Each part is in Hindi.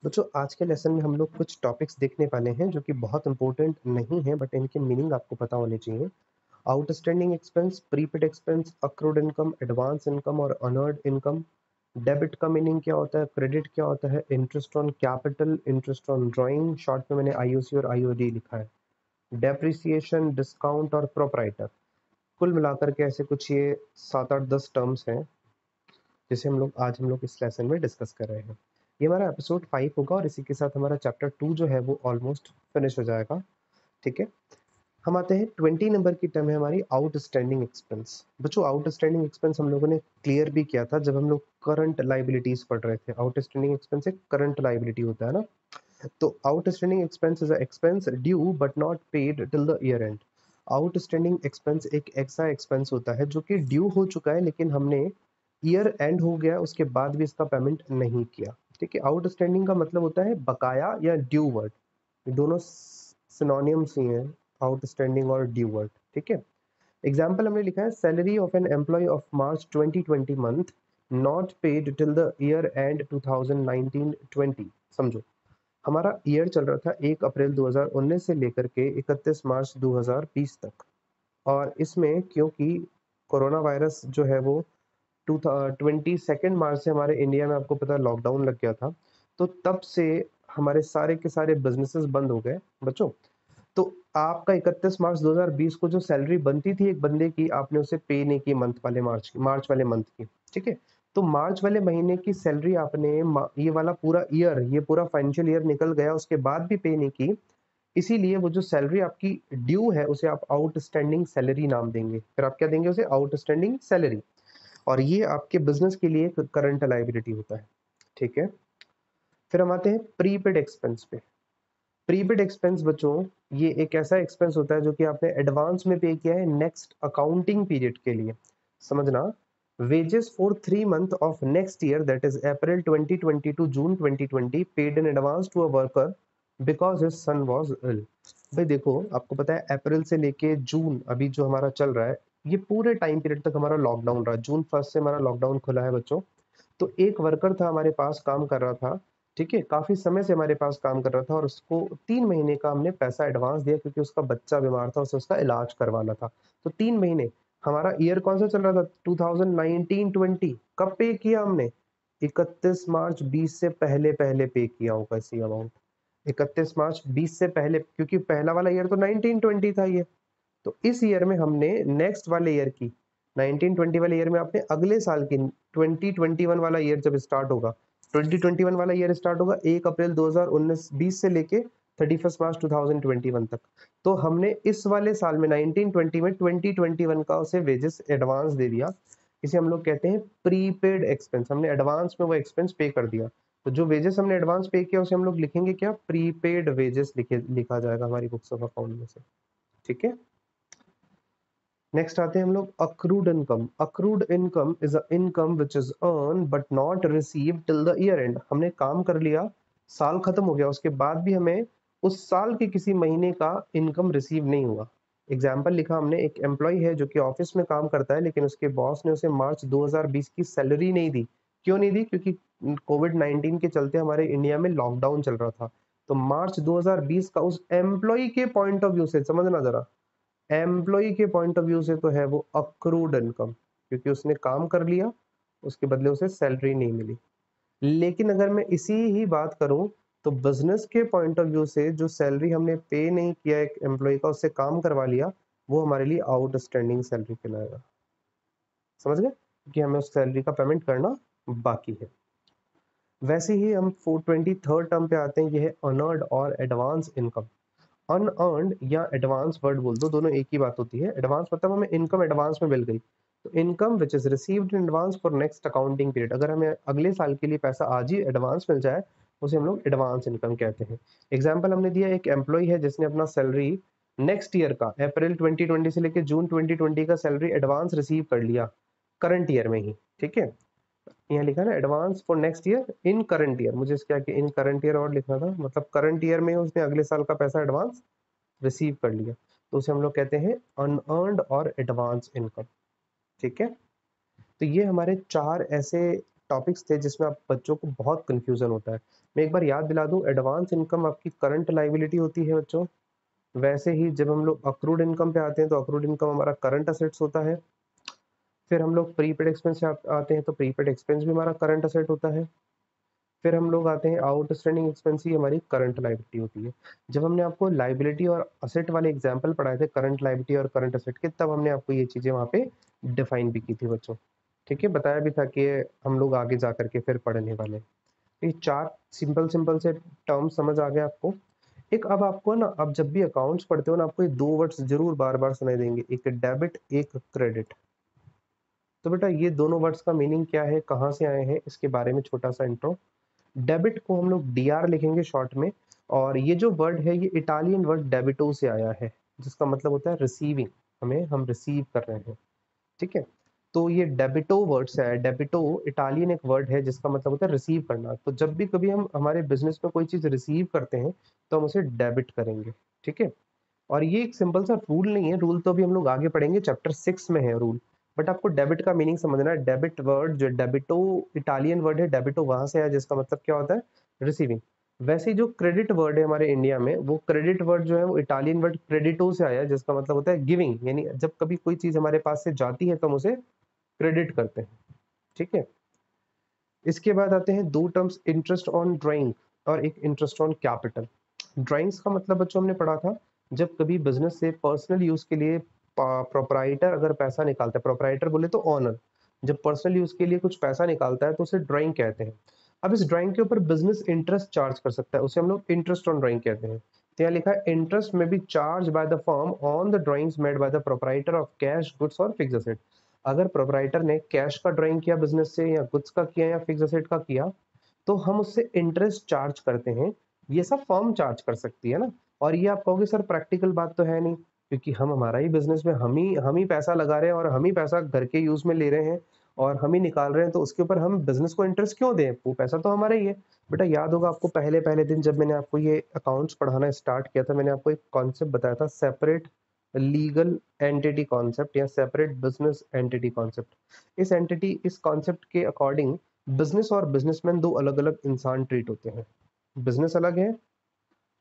बच्चों आज के लेसन में हम लोग कुछ टॉपिक्स देखने वाले हैं जो कि बहुत इंपॉर्टेंट नहीं है बट इनके मीनिंग आपको पता होने चाहिए। Outstanding expense, prepaid expense, accrued income, advance income और अनअर्न्ड इनकम। डेबिट का मीनिंग क्या होता है, क्रेडिट क्या होता है, interest on capital, interest on drawing, short में मैंने आईओसी और आईओडी लिखा है। डेप्रिसिएशन, डिस्काउंट और प्रोप्राइटर। कुल मिलाकर के ऐसे कुछ ये 7 8 10 टर्म्स हैं जिसे हम लोग इस लेसन में डिस्कस कर रहे हैं। ये हमारा एपिसोड 5 होगा और इसी के साथ हमारा चैप्टर 2 जो है वो ऑलमोस्ट फिनिश हो जाएगा। ठीक है, हम आते हैं 20 नंबर की टर्म है हमारी आउटस्टैंडिंग एक्सपेंस। बच्चों आउटस्टैंडिंग एक्सपेंस हम लोगों ने क्लियर भी किया था जब हम लोग करंट लाइबिलिटीज पढ़ रहे थे। आउटस्टैंडिंग एक्सपेंस एक करंट लाइबिलिटी होता है ना। तो outstanding expense is expense due but not paid till the year and. Outstanding expense एक ऐसा एक्सपेंस होता है जो कि ड्यू हो चुका है लेकिन हमने ईयर एंड हो गया उसके बाद भी इसका पेमेंट नहीं किया। ठीक है, आउटस्टैंडिंग का मतलब होता है बकाया या ड्यू वर्ड, दोनों सिनोनिम्स ही हैं, आउटस्टैंडिंग और ड्यू वर्ड। ठीक है, एग्जाम्पल हमने लिखा है salary of an employ of March 2020 month not paid till the year end 2019-20। समझो, हमारा ईयर चल रहा था 1 अप्रैल 2019 से लेकर के 31 मार्च 2020 तक। और इसमें क्योंकि कोरोना वायरस जो है वो 22 मार्च से हमारे इंडिया में आपको पता है लॉकडाउन लग गया था। तो तब से हमारे सारे के सारे बिजनेसेस बंद हो गए बच्चों। तो आपका 31 मार्च 2020 को जो सैलरी बनती थी एक बंदे की, आपने उसे पे नहीं की मार्च वाले मंथ की। ठीक है, तो मार्च वाले महीने की सैलरी आपने ये वाला पूरा ईयर, ये पूरा फाइनेंशियल ईयर निकल गया उसके बाद भी पे नहीं की। इसीलिए वो जो सैलरी आपकी ड्यू है उसे आप आउटस्टैंडिंग सैलरी नाम देंगे। फिर आप क्या देंगे उसे, आउटस्टैंडिंग सैलरी। और ये आपके बिजनेस के लिए एक करंट लाइबिलिटी होता है। ठीक है, फिर हम आते हैं प्रीपेड एक्सपेंस पे। प्रीपेड एक्सपेंस बच्चों ये एक ऐसा एक्सपेंस होता है जो कि आपने एडवांस में पे किया है नेक्स्ट अकाउंटिंग पीरियड के लिए। समझना, wages for 3 month of next year that is April 2020 to June 2020 paid in advance to a worker because his son was ill। भाई देखो, आपको पता है अप्रैल से लेके जून अभी जो हमारा चल रहा है, ये पूरे टाइम पीरियड तक हमारा लॉकडाउन रहा। जून 1 से हमारा लॉकडाउन खुला है बच्चों। तो एक वर्कर था हमारे पास, काम कर रहा था। ठीक है, काफी समय से हमारे पास काम कर रहा था और उसको 3 महीने का हमने पैसा एडवांस दिया क्योंकि उसका बच्चा बीमार था, उसे उसका इलाज करवाना था। तो 3 महीने, हमारा ईयर कौन सा चल रहा था, 2019-20। कब पे किया हमने, 31 मार्च 20 से पहले पहले पे किया होगा इसी अमाउंट। 31 मार्च 20 से पहले, क्योंकि पहला वाला ईयर तो 1920 था ये। तो इस ईयर में हमने नेक्स्ट वाले ईयर की 1920 वाले ईयर में आपने अगले साल की 2021 वाला ईयर जब स्टार्ट होगा, 2021 वाला ईयर स्टार्ट होगा 1 अप्रैल 2019-20 से लेके 31 मार्च 2021 तक। तो हमने इस वाले साल में 1920 में 2021 का उसे वेजेस एडवांस दे दिया। इसे हम लोग कहते हैं प्रीपेड एक्सपेंस। हमने एडवांस में वो एक्सपेंस पे कर दिया। तो जो वेजेस हमने एडवांस पे किया उसे हम लोग लिखेंगे क्या, प्रीपेड वेजेस लिखा जाएगा हमारी बुक्स ऑफ अकाउंट में से। ठीक है, नेक्स्ट आते हैं हम लोग accrued income. Accrued income is a income which is earn but not received till the year and. हमने काम कर लिया, साल खत्म हो गया, उसके बाद भी हमें उस साल के किसी महीने का इनकम रिसीव नहीं हुआ। एग्जाम्पल लिखा हमने, एक एम्प्लॉय है जो कि ऑफिस में काम करता है लेकिन उसके बॉस ने उसे मार्च 2020 की सैलरी नहीं दी। क्यों नहीं दी, क्योंकि कोविड-19 के चलते हमारे इंडिया में लॉकडाउन चल रहा था। तो मार्च 2020 का उस एम्प्लॉय के पॉइंट ऑफ व्यू से समझना जरा, एम्प्लॉय के पॉइंट ऑफ व्यू से तो है वो अक्रूड इनकम, क्योंकि उसने काम कर लिया, उसके बदले उसे सैलरी नहीं मिली। लेकिन अगर मैं इसी ही बात करूं तो बिजनेस के पॉइंट ऑफ व्यू से जो सैलरी हमने पे नहीं किया एक एम्प्लॉय का, उससे काम करवा लिया, वो हमारे लिए आउटस्टैंडिंग सैलरी कहलाएगा। समझ गए, कि हमें उस सैलरी का पेमेंट करना बाकी है। वैसे ही हम 423 टर्म पे आते हैं, ये है अनअर्न्ड और एडवांस इनकम। अनअर्न्ड या एडवांस वर्ड बोल दो, दोनों एक ही बात होती है। एडवांस मतलब हमें इनकम एडवांस में मिल गई। तो income which is received in advance for next accounting period, अगर हमें अगले साल के लिए पैसा आज ही एडवांस मिल जाए उसे हम लोग एडवांस इनकम कहते हैं। एग्जाम्पल हमने दिया, एक एम्प्लॉय है जिसने अपना सैलरी नेक्स्ट ईयर का अप्रैल 2020 से लेकर जून 2020 का सैलरी एडवांस रिसीव कर लिया करंट ईयर में ही। ठीक है, यहाँ लिखा ना advance for next year in current year, मुझे इसके आगे इन करंट ईयर और लिखना था, मतलब करंट ईयर में उसने अगले साल का पैसा एडवांस रिसीव कर लिया। तो उसे हम लोग कहते हैं अनअर्न्ड और एडवांस इनकम। ठीक है, तो ये हमारे चार ऐसे टॉपिक्स थे जिसमें आप बच्चों को बहुत कन्फ्यूज़न होता है। मैं एक बार याद दिला दूँ, एडवांस इनकम आपकी करंट लायबिलिटी होती है बच्चों। वैसे ही जब हम लोग अक्रूड इनकम पे आते हैं तो अक्रूड इनकम हमारा करंट असेट्स होता है। फिर हम लोग प्रीपेड एक्सपेंस से आते हैं तो प्रीपेड एक्सपेंस भी हमारा करंट असेट होता है। फिर हम लोग आते हैं आउटस्टैंडिंग एक्सपेंस, ही हमारी करंट लायबिलिटी होती है। जब हमने आपको लायबिलिटी और असेट वाले एग्जांपल पढ़ाए थे, करंट लायबिलिटी और करंट असेट के, तब हमने आपको ये चीज़ें वहाँ पे डिफाइन भी की थी बच्चों। ठीक है, बताया भी था कि हम लोग आगे जा कर के फिर पढ़ने वाले हैं। ये 4 सिंपल सिंपल से टर्म्स समझ आ गए आपको। एक अब आपको ना, आप जब भी अकाउंट्स पढ़ते हो ना, आपको ये 2 वर्ड्स ज़रूर बार-बार सुनाई देंगे, एक डेबिट, एक क्रेडिट। तो बेटा ये दोनों वर्ड्स का मीनिंग क्या है, कहाँ से आए हैं, इसके बारे में छोटा-सा इंट्रो। डेबिट को हम लोग डीआर लिखेंगे शॉर्ट में, और ये जो वर्ड है ये इटालियन वर्ड डेबिटो से आया है, जिसका मतलब होता है रिसीविंग, हम रिसीव कर रहे हैं। ठीक है, तो ये डेबिटो वर्ड से आया है। डेबिटो इटालियन एक वर्ड है जिसका मतलब होता है रिसीव करना। तो जब भी कभी हम हमारे बिजनेस में कोई चीज रिसीव करते हैं तो हम उसे डेबिट करेंगे। ठीक है, और ये एक सिंपल सा रूल नहीं है, रूल तो अभी हम लोग आगे पढ़ेंगे, चैप्टर 6 में है रूल। बट आपको डेबिट का मीनिंग समझना है। डेबिट वर्ड जो डेबिटो इटालियन वर्ड है, डेबिटो वहां से आया जिसका मतलब क्या होता है, रिसीविंग। वैसे ही जो क्रेडिट वर्ड है हमारे इंडिया में, वो क्रेडिट वर्ड जो है वो इटालियन वर्ड क्रेडिटो से आया है जिसका मतलब होता है गिविंग, यानी जब कभी कोई चीज हमारे पास से जाती है तो हम उसे क्रेडिट करते हैं। ठीक है, इसके बाद आते हैं दो टर्म्स, इंटरेस्ट ऑन ड्राइंग और एक इंटरेस्ट ऑन कैपिटल। ड्राइंग्स का मतलब बच्चों हमने पढ़ा था, जब कभी बिजनेस से पर्सनल यूज के लिए प्रोपराइटर अगर पैसा निकालता है, प्रोपराइटर बोले तो ओनर, जब पर्सनल यूज के लिए कुछ पैसा निकालता है तो उसे ड्राइंग कहते हैं। अब इस ड्राइंग के ऊपर बिजनेस इंटरेस्ट चार्ज कर सकता है, उसे हम लोग इंटरेस्ट ऑन ड्राइंग कहते हैं। तो यहाँ लिखा है इंटरेस्ट में B charge by the firm on the drawings made by the proprietor of cash, goods और फिक्स असेट। अगर प्रोपराइटर ने कैश का ड्राइंग किया बिजनेस से, या गुड्स का किया, या फिक्स असेट का किया, तो हम उससे इंटरेस्ट चार्ज करते हैं। ये सब फर्म चार्ज कर सकती है ना। और ये आप कहोगे सर प्रैक्टिकल बात तो है नहीं, क्योंकि हम हमारा ही बिजनेस में हम ही पैसा लगा रहे हैं और हम ही पैसा घर के यूज में ले रहे हैं और हम ही निकाल रहे हैं, तो उसके ऊपर हम बिजनेस को इंटरेस्ट क्यों दें, वो पैसा तो हमारा ही है। बेटा याद होगा आपको, पहले पहले दिन जब मैंने आपको ये अकाउंट्स पढ़ाना स्टार्ट किया था, मैंने आपको एक कॉन्सेप्ट बताया था, सेपरेट लीगल एंटिटी कॉन्सेप्ट या सेपरेट बिजनेस एंटिटी कॉन्सेप्ट। इस कॉन्सेप्ट के अकॉर्डिंग बिजनेस और बिजनेसमैन दो अलग अलग इंसान ट्रीट होते हैं। बिजनेस अलग है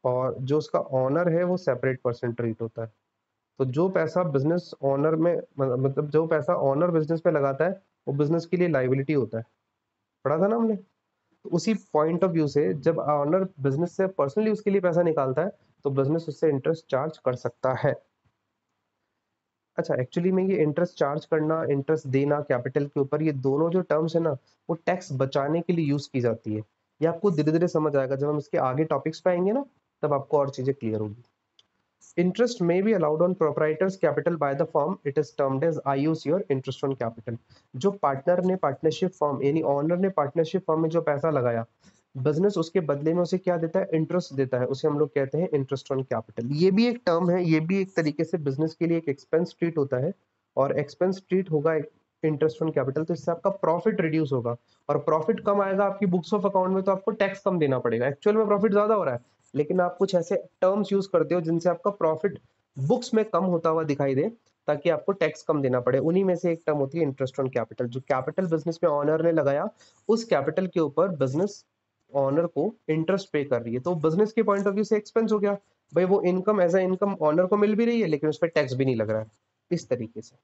और जो उसका ऑनर है वो सेपरेट पर्सन ट्रीट होता है। तो जो पैसा बिजनेस ओनर में मतलब जो पैसा ओनर बिजनेस में लगाता है, वो बिजनेस के लिए लाइबिलिटी होता है। पढ़ा था ना हमने। तो उसी पॉइंट ऑफ व्यू से जब ओनर बिजनेस से पर्सनल यूज के लिए पैसा निकालता है, तो बिजनेस उससे इंटरेस्ट चार्ज कर सकता है। अच्छा, एक्चुअली में ये इंटरेस्ट चार्ज करना, इंटरेस्ट देना कैपिटल के ऊपर, ये दोनों जो टर्म्स है ना, वो टैक्स बचाने के लिए यूज की जाती है। ये आपको धीरे धीरे समझ आएगा, जब हम इसके आगे टॉपिक्स पे आएंगे ना, तब आपको और चीजें क्लियर होगी। Interest may be allowed on proprietor's capital by the firm. It is termed as IOC और interest on capital। जो पार्टनर ने पार्टनरशिप फर्म यानी ऑनर ने पार्टनरशिप फर्म में जो पैसा लगाया, बिजनेस उसके बदले में उसे क्या देता है, इंटरेस्ट देता है, उसे हम लोग कहते हैं इंटरेस्ट ऑन कैपिटल। ये भी एक टर्म है, ये भी एक तरीके से बिजनेस के लिए एक एक्सपेंस ट्रीट होता है, और एक्सपेंस ट्रीट होगा इंटरेस्ट ऑन कैपिटल, तो इससे आपका प्रॉफिट रिड्यूस होगा, और प्रॉफिट कम आएगा आपकी बुक्स ऑफ अकाउंट में, तो आपको टैक्स कम देना पड़ेगा। एक्चुअल में प्रॉफिट ज्यादा हो रहा है, लेकिन आप कुछ ऐसे टर्म्स यूज करते हो जिनसे आपका प्रॉफिट बुक्स में कम होता हुआ दिखाई दे, ताकि आपको टैक्स कम देना पड़े। उन्हीं में से एक टर्म होती है इंटरेस्ट ऑन कैपिटल। जो कैपिटल बिजनेस में ऑनर ने लगाया, उस कैपिटल के ऊपर बिजनेस ऑनर को इंटरेस्ट पे कर रही है, तो बिजनेस के पॉइंट ऑफ व्यू से एक्सपेंस हो गया। भाई वो income as a income owner को मिल भी रही है, लेकिन उस पर टैक्स भी नहीं लग रहा है। इस तरीके से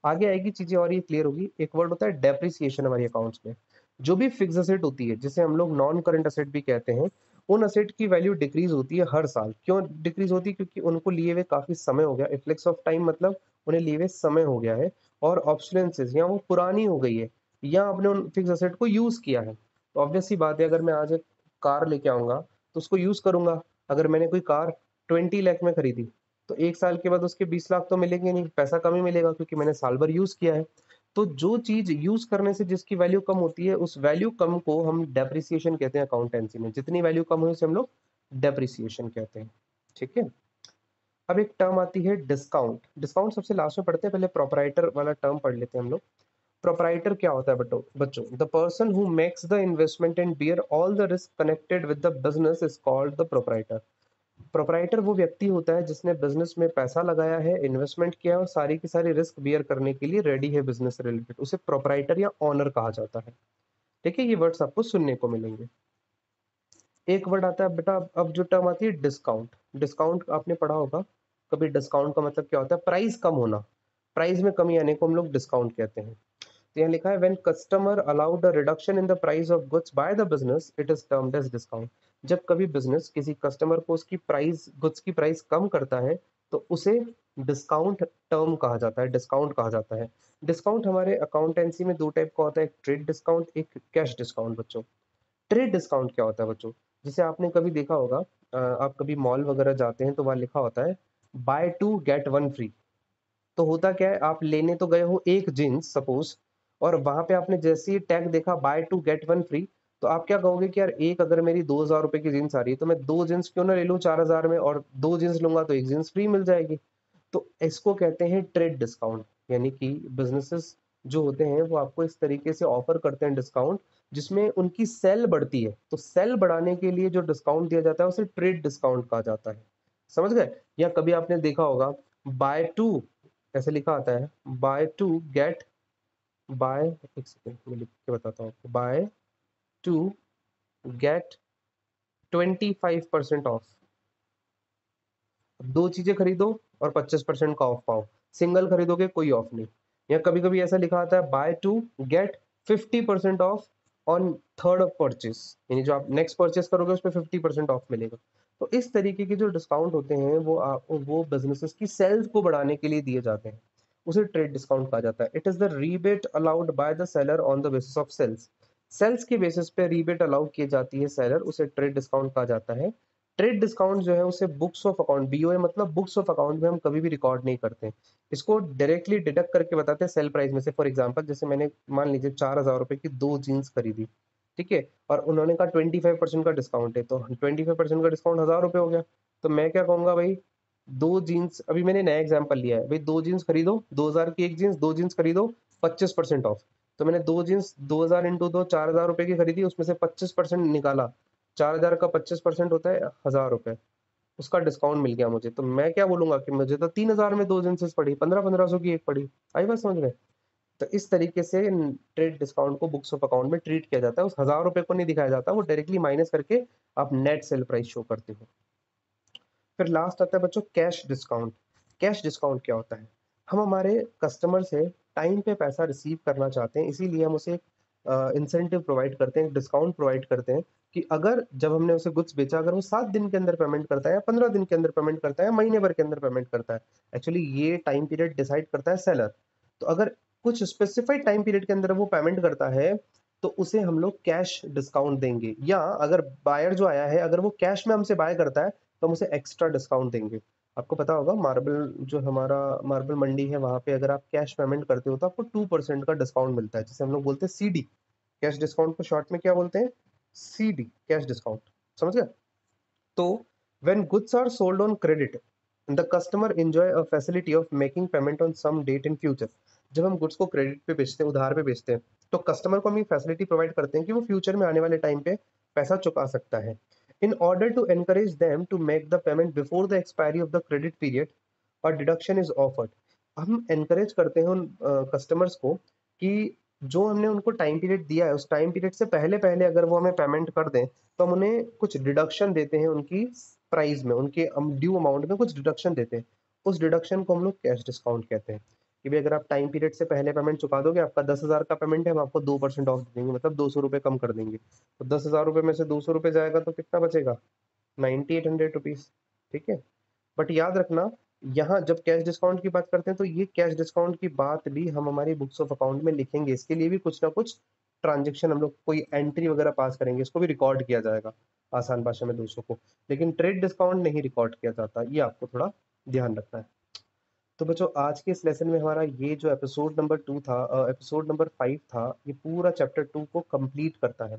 आगे आएगी चीजें और ये क्लियर होगी। एक वर्ड होता है डेप्रिसिएशन हमारे अकाउंट्स में। जो भी फिक्स असेट होती है, जिसे हम लोग नॉन करंट असेट भी कहते हैं, उन असेट की वैल्यू डिक्रीज होती है हर साल। क्यों डिक्रीज होती है? क्योंकि उनको लिए हुए काफी समय हो गया, इफ्लेक्स ऑफ टाइम, मतलब उन्हें लिए हुए समय हो गया है, और ऑब्सोलेंसेस, या वो पुरानी हो गई है, या आपने उन फिक्स असेट को यूज किया है। तो ऑब्वियस सी बात है, अगर मैं आज एक कार लेके आऊंगा तो उसको यूज करूंगा। अगर मैंने कोई कार 20 लाख में खरीदी, तो एक साल के बाद उसके 20 लाख तो मिलेंगे नहीं, पैसा कम ही मिलेगा, क्योंकि मैंने साल भर यूज किया है। तो जो चीज यूज करने से जिसकी वैल्यू कम होती है, उस वैल्यू कम को हम डेप्रिसिएशन कहते हैं अकाउंटेंसी में। जितनी वैल्यू कम हुई उसे हम लोग डेप्रिसिएशन कहते हैं। ठीक है, अब एक टर्म आती है डिस्काउंट। डिस्काउंट सबसे लास्ट में पढ़ते हैं, पहले प्रोपराइटर वाला टर्म पढ़ लेते हैं हम लोग। प्रोपराइटर क्या होता है बच्चों? The person who makes the investment and bear all the risk connected with the business is called the proprietor. Proprietor वो व्यक्ति होता है जिसने बिजनेस में पैसा लगाया है, इन्वेस्टमेंट किया है, और सारी की सारी रिस्क बियर करने के लिए रेडी है बिजनेस से रिलेटेड, उसे प्रोपराइटर या ऑनर कहा जाता है। ठीक है, ये वर्ड्स आपको सुनने को मिलेंगे। एक वर्ड आता है बेटा, अब जो टर्म आती है डिस्काउंट। डिस्काउंट आपने पढ़ा होगा कभी। डिस्काउंट का मतलब क्या होता है? प्राइस कम होना, प्राइस में कमी आने को हम लोग डिस्काउंट कहते हैं। तो यहाँ लिखा है when customer allowed a reduction in the price of goods by the business it is termed as discount. जब कभी बिजनेस किसी कस्टमर को उसकी प्राइस, गुड्स की प्राइस कम करता है तो उसे डिस्काउंट टर्म कहा जाता है, डिस्काउंट कहा जाता है। डिस्काउंट हमारे अकाउंटेंसी में दो टाइप का होता है, एक ट्रेड डिस्काउंट, एक कैश डिस्काउंट बच्चों। ट्रेड डिस्काउंट क्या होता है बच्चों? जैसे आपने कभी देखा होगा, आप कभी मॉल वगैरह जाते हैं तो वहाँ लिखा होता है buy two get one free. तो होता क्या है, आप लेने तो गए हो एक जीन्स सपोज, और वहां पे आपने जैसे ही टैग देखा buy two get one free, तो आप क्या कहोगे कि यार एक अगर मेरी 2000 रुपए की जीन्स आ रही है तो मैं दो जीन्स क्यों ना ले लूं 4000 में, और दो जीन्स लूंगा तो एक जीन्स फ्री मिल जाएगी। तो इसको कहते हैं ट्रेड डिस्काउंट। यानी कि बिजनेसेस जो होते हैं वो आपको इस तरीके से ऑफर करते हैं डिस्काउंट, जिसमें उनकी सेल बढ़ती है। तो सेल बढ़ाने के लिए जो डिस्काउंट दिया जाता है उसे ट्रेड डिस्काउंट कहा जाता है। समझ गए? या कभी आपने देखा होगा बाय टू, ऐसे लिखा आता है बाय टू गेट, बाय, एक सेकेंड मैं लिख के बताता हूँ आपको, बाय टू गेट 25% ऑफ। दो चीजें खरीदो और 25% का ऑफ पाओ, सिंगल खरीदोगे कोई ऑफ नहीं। या कभी कभी ऐसा लिखा आता है buy two get 50% off on third purchase, यानी जो आप नेक्स्ट परचेस करोगे उस पर 50% ऑफ मिलेगा। तो इस तरीके के जो डिस्काउंट होते हैं वो बिजनेसेस की सेल्स को बढ़ाने के लिए दिए जाते हैं, उसे ट्रेड डिस्काउंट कहा जाता है। It is the rebate allowed by the seller on the basis of sales. Sales के बेसिस पे रीबेट अलाउ की जाती है सेलर, उसे ट्रेड डिस्काउंट कहा जाता है। ट्रेड डिस्काउंट जो है उसे बुक्स ऑफ अकाउंट, बीओए मतलब बुक्स ऑफ अकाउंट में हम कभी भी रिकॉर्ड नहीं करते हैं। इसको डायरेक्टली डिडक्ट करके बताते हैं सेल प्राइस में से। फॉर एग्जांपल जैसे मैंने मान लीजिए 4000 रुपए की दो जीन्स खरीदी, ठीक है, और उन्होंने कहा 25% का डिस्काउंट है, तो 25% का डिस्काउंट 1000 रुपये हो गया। तो मैं क्या कहूंगा भाई, दो जीन्स, अभी मैंने नया एग्जाम्पल लिया है भाई, दो जीन्स खरीदो, 2000 की एक जीन्स, दो जीन्स खरीदो 25% ऑफ। तो मैंने दो जीन्स 2000 इंटू दो 4000 रुपए की खरीदी, उसमें से 25% निकाला, 4000 का 25% होता है 1000 रुपए, उसका डिस्काउंट मिल गया मुझे। तो मैं क्या बोलूंगा कि मुझे तो 3000 में दो जींसेस पड़ी, 1500 की एक पड़ी। आई बात समझ में? तो इस तरीके से ट्रेड डिस्काउंट को बुक्स ऑफ अकाउंट में ट्रीट किया जाता है। उस 1000 रुपए को नहीं दिखाया जाता, वो डायरेक्टली माइनस करके आप नेट सेल प्राइस शो करते हो। फिर लास्ट आता है बच्चों कैश डिस्काउंट। कैश डिस्काउंट क्या होता है? हम हमारे कस्टमर से टाइम पे पैसा रिसीव करना चाहते हैं, इसीलिए हम उसे इंसेंटिव प्रोवाइड करते हैं, डिस्काउंट प्रोवाइड करते हैं कि अगर जब हमने उसे गुड्स बेचा, अगर वो 7 दिन के अंदर पेमेंट करता है या 15 दिन के अंदर पेमेंट करता है या महीने भर के अंदर पेमेंट करता है, एक्चुअली ये टाइम पीरियड डिसाइड करता है सेलर। तो अगर कुछ स्पेसिफाइड टाइम पीरियड के अंदर वो पेमेंट करता है तो उसे हम लोग कैश डिस्काउंट देंगे। या अगर बायर जो आया है अगर वो कैश में हमसे बाय करता है तो हम उसे एक्स्ट्रा डिस्काउंट देंगे। आपको पता होगा मार्बल, जो हमारा मार्बल मंडी है, वहां पे अगर आप कैश पेमेंट करते हो तो आपको 2% का डिस्काउंट मिलता है, जिसे हम लोग बोलते हैं सीडी। कैश डिस्काउंट को शॉर्ट में क्या बोलते हैं? CD, cash discount. समझ गया? तो when goods are sold on credit, the customer enjoy a facility of making payment on some date in future। जब हम गुड्स को क्रेडिट पे बेचते हैं, उधार पे बेचते हैं, तो कस्टमर को हम ये फैसिलिटी प्रोवाइड करते हैं कि वो फ्यूचर में आने वाले टाइम पे पैसा चुका सकता है। In order to encourage them to make the payment before the expiry of the credit period, और डिडक्शन इज ऑफर्ड। हम एनकरेज करते हैं उन कस्टमर्स को कि जो हमने उनको टाइम पीरियड दिया है उस टाइम पीरियड से पहले पहले अगर वो हमें पेमेंट कर दें तो हम उन्हें कुछ डिडक्शन देते हैं, उनकी प्राइस में, उनके ड्यू अमाउंट में कुछ डिडक्शन देते हैं। उस डिडक्शन को हम लोग कैश डिस्काउंट कहते हैं। कि भाई अगर आप टाइम पीरियड से पहले पेमेंट चुका दोगे, आपका 10,000 का पेमेंट है, हम आपको 2% ऑफ दे देंगे, मतलब 200 रुपये कम कर देंगे। तो 10,000 रुपये में से 200 रुपये जाएगा तो कितना बचेगा? 9800 रुपीज। ठीक है। बट याद रखना, यहाँ जब कैश डिस्काउंट की बात करते हैं तो ये कैश डिस्काउंट की बात भी हम हमारी बुक्स ऑफ अकाउंट में लिखेंगे। इसके लिए भी कुछ ना कुछ ट्रांजेक्शन हम लोग कोई एंट्री वगैरह पास करेंगे, इसको भी रिकॉर्ड किया जाएगा आसान भाषा में दोस्तों को। लेकिन ट्रेड डिस्काउंट नहीं रिकॉर्ड किया जाता, ये आपको थोड़ा ध्यान रखना है। तो बच्चों आज के इस लेसन में हमारा ये जो एपिसोड नंबर 2 था, एपिसोड नंबर 5 था, ये पूरा चैप्टर 2 को कंप्लीट करता है।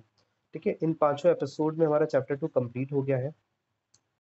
ठीक है, इन पांचों एपिसोड में हमारा चैप्टर 2 कंप्लीट हो गया है।